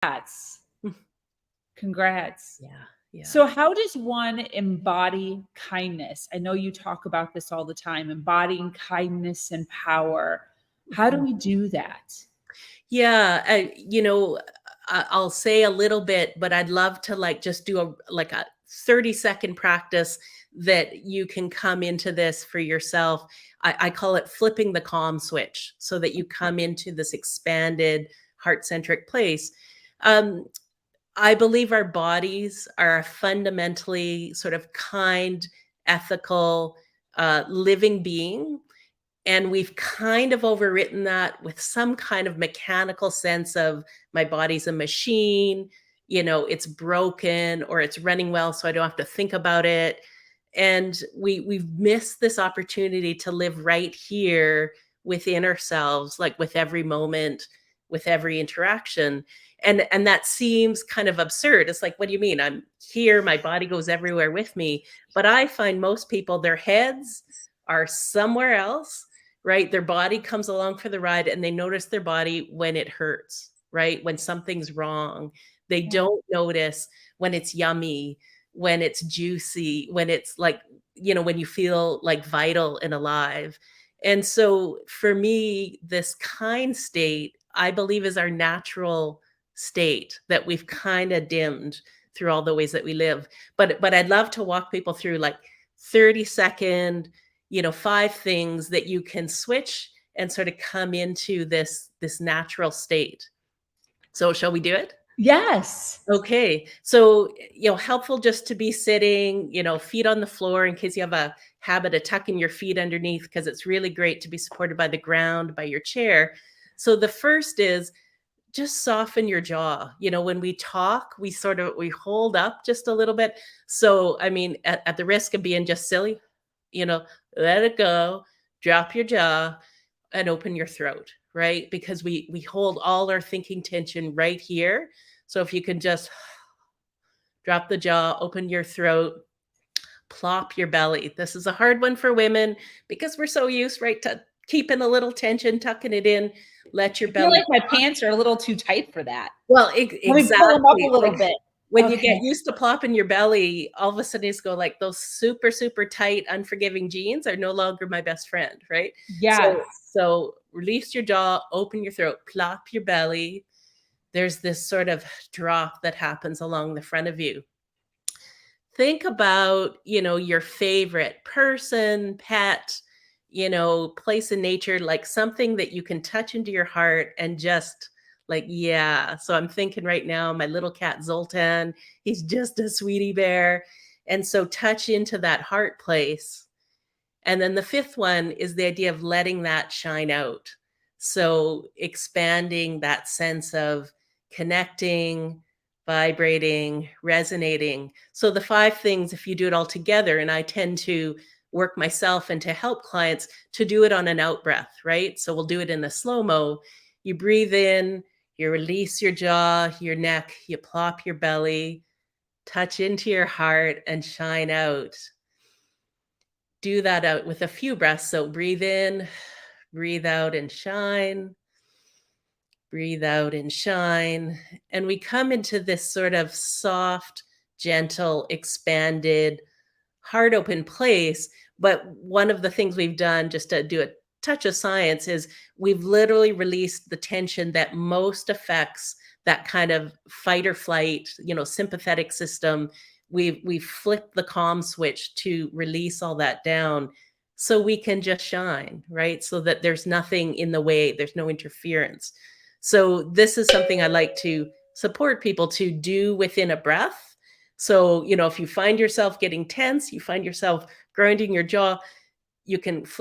Congrats. Congrats. Yeah. Yeah. So how does one embody kindness? I know you talk about this all the time, embodying kindness and power. How do we do that? Yeah, I'll say a little bit, but I'd love to like just do a 30-second practice that you can come into this for yourself. I call it flipping the calm switch so that you come into this expanded heart-centric place. Um, I believe our bodies are a fundamentally sort of kind, ethical, living being. And we've kind of overwritten that with some kind of mechanical sense of my body's a machine, it's broken or it's running well, so I don't have to think about it. And we've missed this opportunity to live right here within ourselves, like with every moment, with every interaction. And that seems kind of absurd. It's like, what do you mean? I'm here, my body goes everywhere with me. But I find most people, their heads are somewhere else, right? Their body comes along for the ride and they notice their body when it hurts, right? When something's wrong. They don't notice when it's yummy, when it's juicy, when it's like, when you feel like vital and alive. And so for me, this kind state, I believe, is our natural state that we've kind of dimmed through all the ways that we live. But I'd love to walk people through like 30-second, 5 things that you can switch and sort of come into this natural state. So shall we do it? Yes. Okay. So, helpful just to be sitting, feet on the floor in case you have a habit of tucking your feet underneath, because it's really great to be supported by the ground, by your chair. So the first is just soften your jaw. When we talk, we hold up just a little bit. So, I mean, at the risk of being just silly, let it go, drop your jaw and open your throat, right? Because we hold all our thinking tension right here. So if you can just drop the jaw, open your throat, plop your belly. This is a hard one for women because we're so used, right, to keeping a little tension, tucking it in. Let your I feel belly like my pants are a little too tight for that. Well, Let me pull them up a exactly. little Like bit. when you Okay. get used to plopping your belly, all of a sudden it's go like those super, super tight, unforgiving jeans are no longer my best friend, right? Yes. So release your jaw, open your throat, plop your belly. There's this sort of drop that happens along the front of you. Think about, your favorite person, pet, place in nature, like something that you can touch into your heart and just like, yeah. So I'm thinking right now, my little cat Zoltan, he's just a sweetie bear. And so touch into that heart place. And then the fifth one is the idea of letting that shine out. So expanding that sense of connecting, vibrating, resonating. So the 5 things, if you do it all together, and I tend to work myself and to help clients to do it on an out breath, right? So we'll do it in a slow-mo. You breathe in, you release your jaw, your neck, you plop your belly, touch into your heart and shine out. Do that out with a few breaths. So breathe in, breathe out and shine. Breathe out and shine. And we come into this sort of soft, gentle, expanded, heart open place. But one of the things we've done, just to do a touch of science, is we've literally released the tension that most affects that kind of fight or flight, sympathetic system. We've flipped the calm switch to release all that down so we can just shine, right? So that there's nothing in the way, there's no interference. So this is something I like to support people to do within a breath. So, if you find yourself getting tense, you find yourself grinding your jaw, you can flip